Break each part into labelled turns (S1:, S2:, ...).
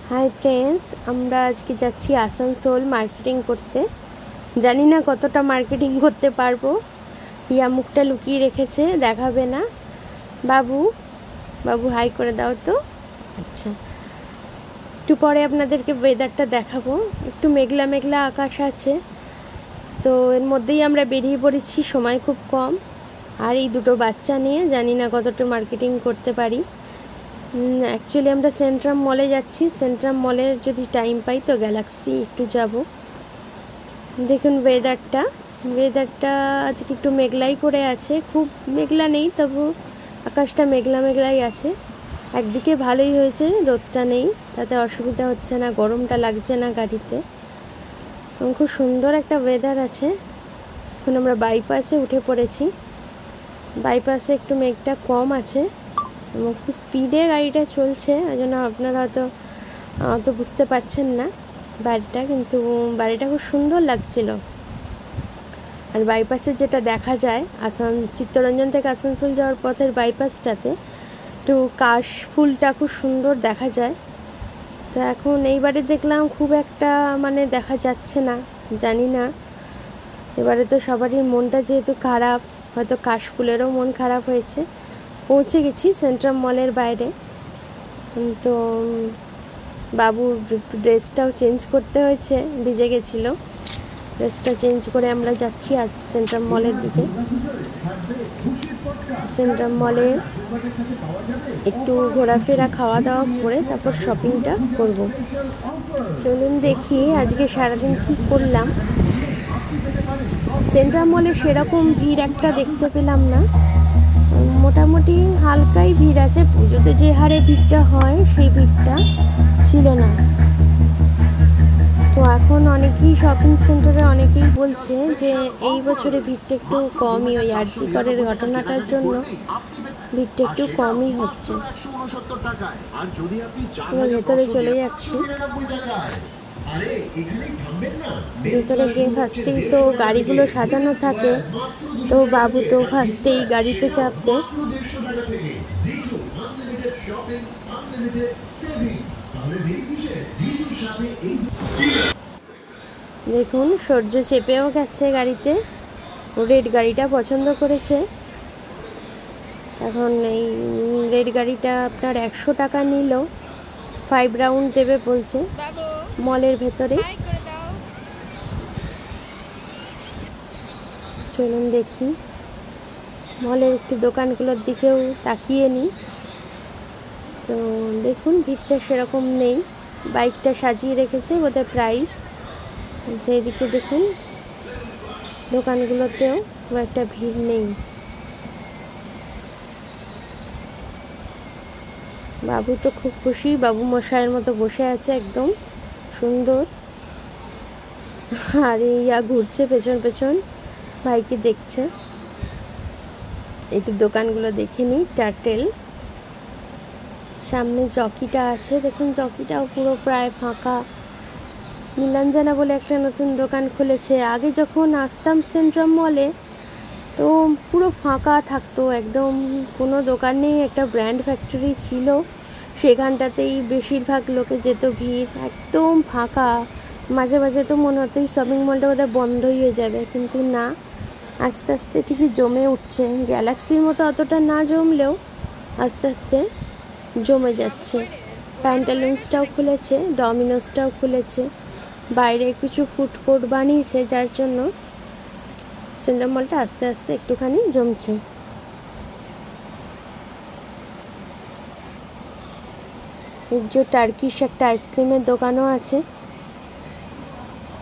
S1: Hi friends আমরা আজকে যাচ্ছি আসানসোল মার্কেটিং করতে। জানি না কতটা মার্কেটিং করতে পারবো। পিয়া মুখটা লুকিয়ে রেখেছে, দেখাবে না। বাবু বাবু হাই করে দাও তো। আচ্ছা, একটু পরে আপনাদেরকে ওয়েদারটা দেখাবো। একটু মেঘলা মেঘলা আকাশ আছে, তো এর মধ্যেই আমরা বেরিয়ে পড়েছি। সময় খুব কম, আর এই দুটো বাচ্চা নিয়ে জানি না কতটা মার্কেটিং করতে পারি। অ্যাকচুয়ালি আমরা সেন্ট্রাম মলে যাচ্ছি। সেন্ট্রাম মলের যদি টাইম পাই তো গ্যালাক্সি একটু যাব। দেখুন ওয়েদারটা আজকে একটু মেঘলাই করে আছে, খুব মেঘলা নেই, তবু আকাশটা মেঘলা মেঘলাই আছে। একদিকে ভালোই হয়েছে, রোদটা নেই, তাতে অসুবিধা হচ্ছে না, গরমটা লাগছে না গাড়িতে। খুব সুন্দর একটা ওয়েদার আছে। এখন আমরা বাইপাসে উঠে পড়েছি। বাইপাসে একটু মেঘটা কম আছে এবং খুব স্পিডে গাড়িটা চলছে, ওই জন্য আপনারা হয়তো বুঝতে পারছেন না বাড়িটা, কিন্তু বাড়িটা খুব সুন্দর লাগছিল। আর বাইপাসে যেটা দেখা যায়, চিত্তরঞ্জন থেকে আসানসোল যাওয়ার পথের বাইপাসটাতে একটু কাশ ফুলটা খুব সুন্দর দেখা যায়। তো এখন এইবারে দেখলাম খুব একটা দেখা যাচ্ছে না, জানি না। এবারে তো সবারই মনটা যেহেতু খারাপ, হয়তো কাশ ফুলেরও মন খারাপ হয়েছে। পৌঁছে গেছি সেন্ট্রাম মলের বাইরে। তো বাবুর ড্রেসটাও চেঞ্জ করতে হয়েছে, ভিজে গেছিলো। ড্রেসটা চেঞ্জ করে আমরা যাচ্ছি আজ সেন্ট্রাম মলের দিকে। সেন্ট্রাম মলে একটু ঘোরাফেরা, খাওয়া দাওয়া করে তারপর শপিংটা করব। চলুন দেখি আজকে সারাদিন কি করলাম। সেন্ট্রাম মলে সেরকম ভিড় একটা দেখতে পেলাম না, মোটামুটি হালকাই ভিড় আছে। পুজোতে যে হারে ভিড়টা হয় সেই ভিড়টা ছিল না। তো এখন অনেকেই শপিং সেন্টারে অনেকেই বলছে যে এই বছরে ভিড়টা একটু কমই, ওই আরজি করের ঘটনাটার জন্য ভিড়টা একটু কমই হচ্ছে। ভেতরে চলে যাচ্ছি। ভেতরে গিয়ে ফার্স্টেই তো গাড়িগুলো সাজানো থাকে, তো বাবু তো ফার্স্টেই গাড়িতে চাপবে। দেখুন সূর্য চেপেও গেছে গাড়িতে, রেড গাড়িটা পছন্দ করেছে। এখন এই রেড গাড়িটা আপনার 100 টাকা নিল, 5 রাউন্ড দেবে বলছে মলের ভেতরে। চলুন দেখি মলের একটু দোকানগুলোর দিকেও তাকিয়ে নিই। তো দেখুন ভিড়টা সেরকম নেই, বাইকটা সাজিয়ে রেখেছে বোধহয় প্রাইস। যেদিকে দেখুন দোকানগুলোতেও খুব একটা ভিড় নেই। বাবু তো খুব খুশি, বাবু মশাইয়ের মতো বসে আছে একদম সুন্দর। আর ইয়া ঘুরছে পেছন পেছন, ভাইকে দেখছে। একটু দোকানগুলো দেখে নিই। টার্টেল, সামনে জকিটা আছে, দেখুন জকিটাও পুরো প্রায় ফাঁকা। নীলাঞ্জনা বলে একটা নতুন দোকান খুলেছে। আগে যখন আসতাম সেন্ট্রাম মলে তো পুরো ফাঁকা থাকতো, একদম কোনো দোকান নেই। একটা ব্র্যান্ড ফ্যাক্টরি ছিল, সেখানটাতেই বেশিরভাগ লোকে যেত, ভিড় একদম ফাঁকা। মাঝে মাঝে তো মনে হতো এই শপিং মলটা বোধহয় বন্ধই হয়ে যাবে, কিন্তু না, আস্তে আস্তে ঠিকই জমে উঠছে। গ্যালাক্সির মতো অতটা না জমলেও আস্তে আস্তে জমে যাচ্ছে। প্যান্টালুন্সটাও খুলেছে, ডমিনোসটাও খুলেছে, বাইরে কিছু ফুড কোর্ট বানিয়েছে, যার জন্য সেন্ট্রাম মলটা আস্তে আস্তে একটুখানি জমছে। যে টার্কিশ একটা আইসক্রিমের দোকানও আছে।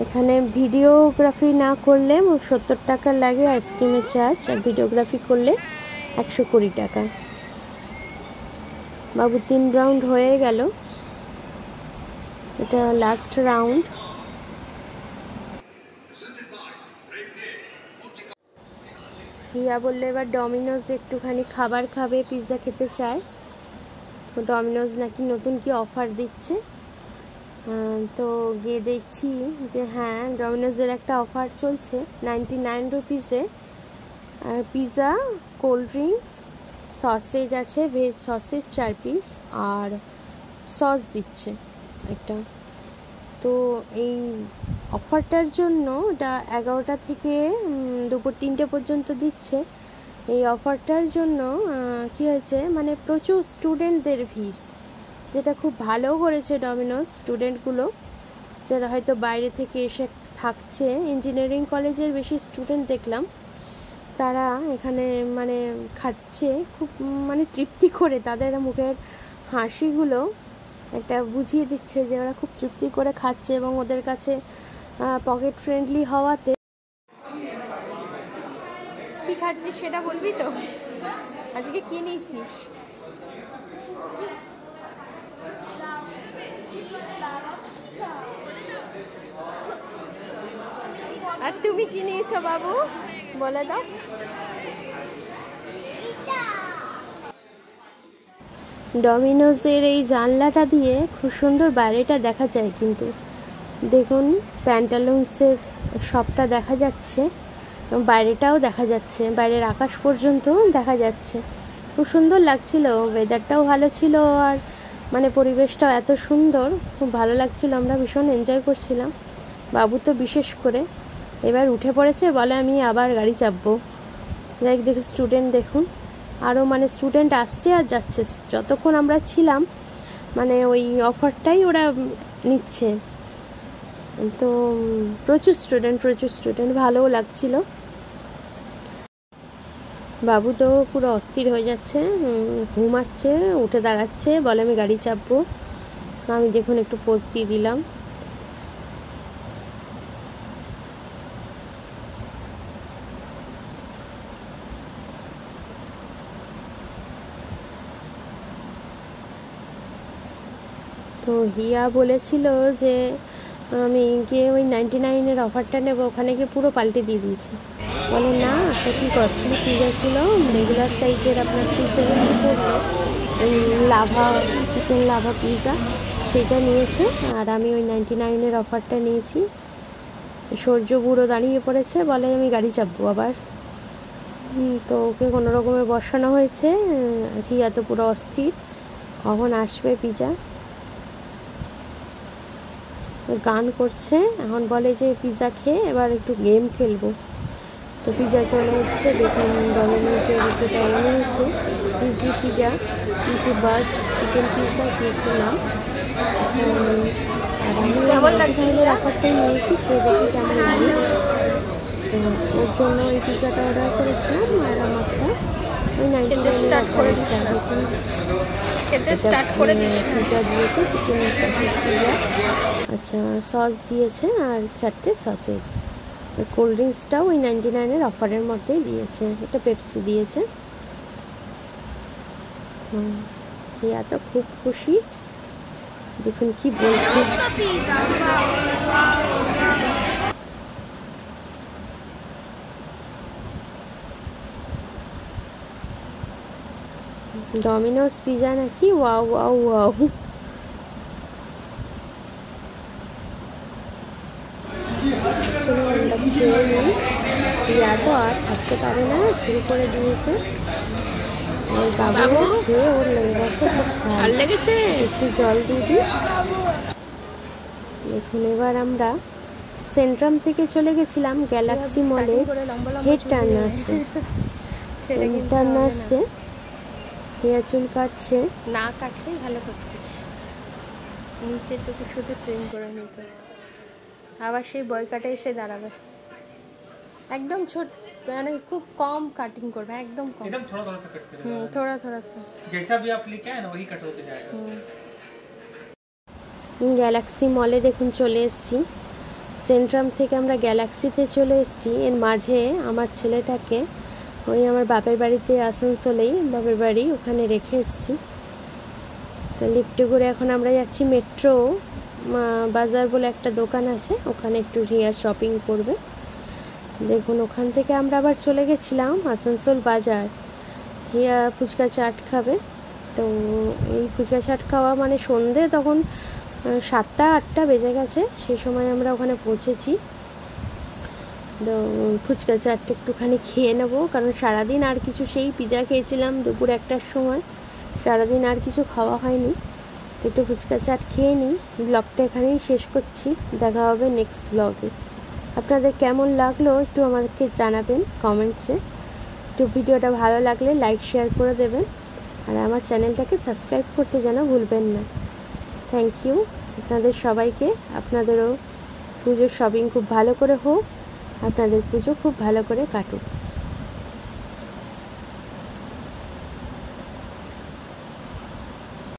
S1: এখানে ভিডিওগ্রাফি না করলে 70 টাকা লাগে আইসক্রিমের চার্জ, আর ভিডিওগ্রাফি করলে 120 টাকা। বাবু 3 রাউন্ড হয়ে গেল, এটা লাস্ট রাউন্ড। হিয়া বললো এবার ডমিনোজ একটুখানি খাবার খাবে, পিৎজা খেতে চায়। তো ডমিনোজ নাকি নতুন কি অফার দিচ্ছে, তো গিয়ে দেখছি যে হ্যাঁ ডমিনোজের একটা অফার চলছে 99 রুপিসে। আর পিৎজা, কোল্ড ড্রিঙ্কস, সসেজ আছে, ভেজ সসেজ 4 পিস, আর সস দিচ্ছে। একটা। তো এই অফারটার জন্য এটা 11টা থেকে দুপুর 3টে পর্যন্ত দিচ্ছে। এই অফারটার জন্য কি হয়েছে, মানে প্রচুর স্টুডেন্টদের ভিড়, যেটা খুব ভালো করেছে ডমিনোস। স্টুডেন্টগুলো যারা হয়তো বাইরে থেকে এসে থাকছে, ইঞ্জিনিয়ারিং কলেজের বেশি স্টুডেন্ট দেখলাম, তারা এখানে মানে খাচ্ছে খুব মানে তৃপ্তি করে। তাদের মুখের হাসিগুলো একটা বুঝিয়ে দিচ্ছে যে ওরা খুব তৃপ্তি করে খাচ্ছে, এবং ওদের কাছে পকেট ফ্রেন্ডলি হওয়াতে। কি খাচ্ছিস সেটা বলবি তো? আজকে কি নিয়েছিস? আর তুমি কি নিয়েছো বাবু, বলে দাও। ডমিনোজের এই জানলাটা দিয়ে খুব সুন্দর বাইরেটা দেখা যায়, কিন্তু দেখুন প্যান্টালুন্সের শপটা দেখা যাচ্ছে, বাইরেটাও দেখা যাচ্ছে, বাইরের আকাশ পর্যন্ত দেখা যাচ্ছে। খুব সুন্দর লাগছিল, ওয়েদারটাও ভালো ছিল, আর মানে পরিবেশটাও এত সুন্দর, খুব ভালো লাগছিল। আমরা ভীষণ এনজয় করছিলাম, বাবু তো বিশেষ করে। এবার উঠে পড়েছে, বলে আমি আবার গাড়ি চাপবো। যাই দেখুন স্টুডেন্ট, দেখুন আরও মানে স্টুডেন্ট আসছে আর যাচ্ছে। যতক্ষণ আমরা ছিলাম মানে ওই অফারটাই ওরা নিচ্ছে। তো প্রচুর স্টুডেন্ট, ভালোও লাগছিল। বাবু তো পুরো অস্থির হয়ে যাচ্ছে, ঘুমাচ্ছে, উঠে দাঁড়াচ্ছে, বলে আমি গাড়ি চাপবো। আমি দেখুন একটু পোজ দিয়ে দিলাম। তো হিয়া বলেছিল যে আমি গিয়ে ওই 99-এর অফারটা নেবো, ওখানে গিয়ে পুরো পাল্টে দিয়ে দিয়েছি। বলে না, একটা কি কস্টলি পিজা ছিল রেগুলার সাইজের, আপনার 370 পড়লো, লাভা চিকেন লাভা পিজা, সেইটা নিয়েছে। আর আমি ওই 99-এর অফারটা নিয়েছি। সূর্য বুড়ো দাঁড়িয়ে পড়েছে, বলে আমি গাড়ি চাপবো আবার। তো ওকে কোনো রকমে বসানো হয়েছে। হিয়া তো পুরো অস্থির, কখন আসবে পিজা। গান করছে, এখন বলে যে পিজা খেয়ে এবার একটু গেম খেলবো। তো পিজা চলে এসছে, দেখুন ডমিনোজের যেটা নিয়েছে, cheesy pizza, cheesy burst chicken pizza, কি একটু নাম। আর আমি অফারটাই নিয়েছি, খেয়ে দেখি কেমন লাগে। তো ওর জন্য ওই পিজাটা অর্ডার করেছিলাম, আর আমারটা ওই 99 স্টার্ট করে দিতে দেখুন পিজা দিয়েছে, চিকেন সসেজ পিজা, আচ্ছা সস দিয়েছে, আর 4টে সসেজ। কোল্ড ড্রিঙ্কসটাও ওই 99-এর অফারের মধ্যেই দিয়েছে, একটা পেপসি দিয়েছে। তো হিয়া তো খুব খুশি, দেখুন কি বলছে। ডমিনোস পিজা নাকি, ওয়াও ওয়াও ওয়াও। তো আর থাকতে পারে না, শুরু করে দিয়েছে। বাবু খেয়ে ওর লেগে গেছে, খুব ঝাল লেগেছে, একটু জল দিয়ে দিই। দেখুন এবার আমরা সেন্ট্রাম থেকে চলে গেছিলাম গ্যালাক্সি মলে হেড টার্নার্সে। হেয়ার চুল কাটছে, না কাটলে ভালো করতে, নিচের দিকে শুধু ট্রিম করে নিতে, আবার সেই বয় কাটে এসে দাঁড়াবে। একদম ছোট, মানে খুব কম কাটিং করবে, একদম কম, एकदम थोड़ा थोड़ा सा कट करेगा। थोड़ा सा जैसा भी आप लेके आए ना वही कट होते जाएगा। গ্যালাক্সি মলে দেখুন চলে এসেছি। সেন্ট্রাম থেকে আমরা গ্যালাক্সিতে চলে এসেছি। এর মাঝে আমার ছেলেটাকে ওই আমার বাপের বাড়িতে আসানসোলেই বাপের বাড়ি, ওখানে রেখে এসেছি। তো লিফটে করে এখন আমরা যাচ্ছি মেট্রো বাজার বলে একটা দোকান আছে, ওখানে একটু হেয়ার শপিং করবে। দেখুন ওখান থেকে আমরা আবার চলে গেছিলাম আসানসোল বাজার, হিয়া ফুচকা চাট খাবে। তো এই ফুচকা চাট খাওয়া মানে সন্ধে তখন 7টা-8টা বেজে গেছে, সেই সময় আমরা ওখানে পৌঁছেছি। তো ফুচকা চাটটা একটুখানি খেয়ে নেবো, কারণ সারাদিন আর কিছু, সেই পিজা খেয়েছিলাম দুপুর 1টার সময়, সারাদিন আর কিছু খাওয়া হয়নি। তো একটু ফুচকা চাট খেয়ে নিই। ব্লগটা এখানেই শেষ করছি, দেখা হবে নেক্সট ব্লগে। আপনাদের কেমন লাগলো একটু আমাকে জানাবেন কমেন্টসে। একটু ভিডিওটা ভালো লাগলে লাইক শেয়ার করে দেবেন, আর আমার চ্যানেলটাকে সাবস্ক্রাইব করতে যেন ভুলবেন না। থ্যাংক ইউ আপনাদের সবাইকে। আপনাদেরও পুজোর শপিং খুব ভালো করে হোক, আপনাদের পুজো খুব ভালো করে কাটুক।